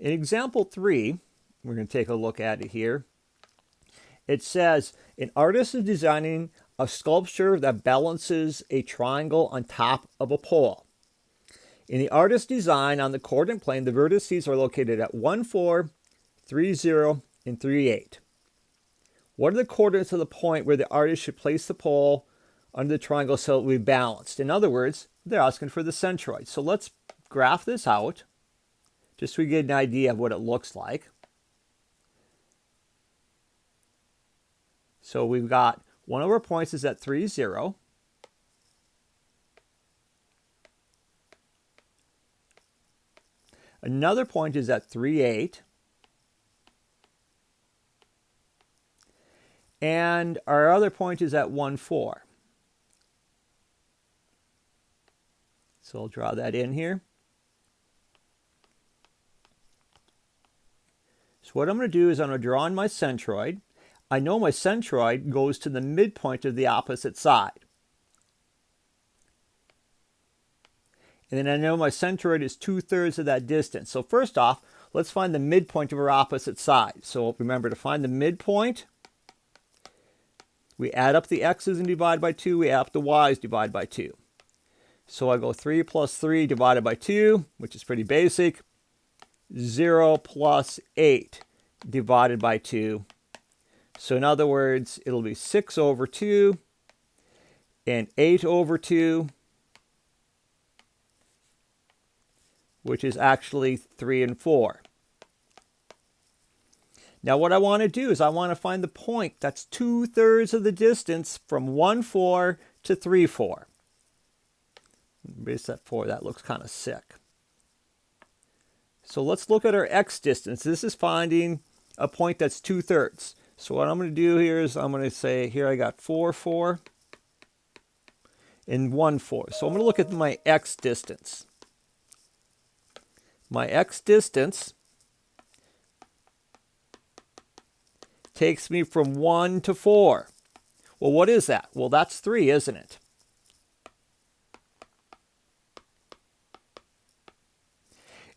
In example 3, we're going to take a look at it here. It says, an artist is designing a sculpture that balances a triangle on top of a pole. In the artist's design on the coordinate plane, the vertices are located at 1, 4, 3, 0, and 3, 8. What are the coordinates of the point where the artist should place the pole under the triangle so it will be balanced? In other words, they're asking for the centroid. So let's graph this out, just so we get an idea of what it looks like. So we've got one of our points is at 3, 0. Another point is at 3, 8. And our other point is at 1, 4. So I'll draw that in here. So what I'm going to do is I'm going to draw in my centroid. I know my centroid goes to the midpoint of the opposite side. And then I know my centroid is 2/3 of that distance. So first off, let's find the midpoint of our opposite side. So remember, to find the midpoint, we add up the x's and divide by 2. We add up the y's, divide by 2. So I go 3 plus 3 divided by 2, which is pretty basic. 0 plus 8 divided by 2. So in other words, it'll be 6 over 2 and 8 over 2, which is actually 3 and 4. Now what I want to do is I want to find the point that's 2/3 of the distance from 1, 4 to 3, 4. Base that 4, that looks kind of sick. So let's look at our x distance. This is finding a point that's 2/3. So what I'm going to do here is I'm going to say, here I got 4, 4, and 1, 4. So I'm going to look at my x distance. My x distance takes me from 1 to 4. Well, what is that? Well, that's 3, isn't it?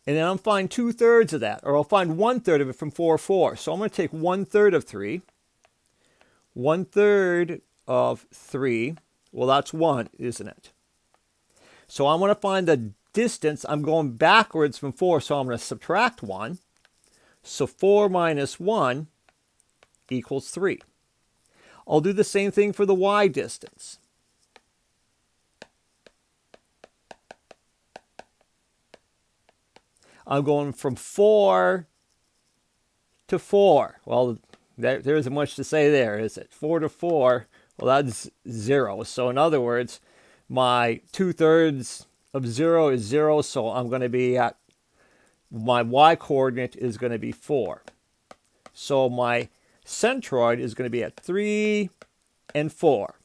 And then I'll find 2/3 of that, or I'll find 1/3 of it from 4, 4. So I'm going to take 1/3 of 3. 1/3 of 3, well, that's 1, isn't it? So I want to find the distance. I'm going backwards from 4, so I'm going to subtract 1. So 4 minus 1 equals 3. I'll do the same thing for the y distance. I'm going from 4 to 4. Well, there isn't much to say there, is it? 4 to 4, well, that's 0. So in other words, my 2/3 of 0 is 0, so I'm going to be at, my y coordinate is going to be 4. So my centroid is going to be at 3 and 4,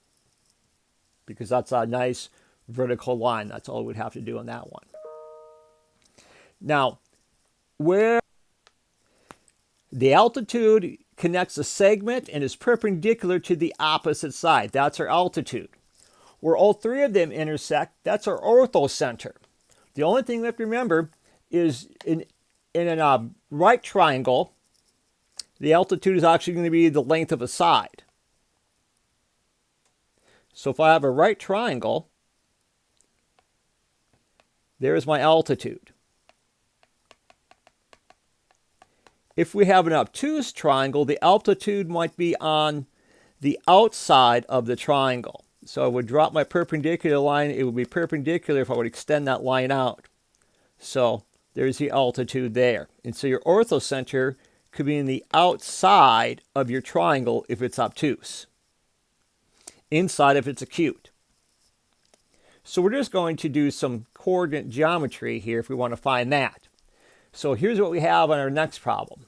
because that's a nice vertical line. That's all we'd have to do on that one. Now, where the altitude connects a segment and is perpendicular to the opposite side, that's our altitude. Where all three of them intersect, that's our orthocenter. The only thing we have to remember is in a right triangle, the altitude is actually going to be the length of a side. So if I have a right triangle, there's my altitude. If we have an obtuse triangle, the altitude might be on the outside of the triangle. So I would drop my perpendicular line. It would be perpendicular if I would extend that line out. So there's the altitude there. And so your orthocenter could be in the outside of your triangle if it's obtuse. Inside if it's acute. So we're just going to do some coordinate geometry here if we want to find that. So here's what we have on our next problem.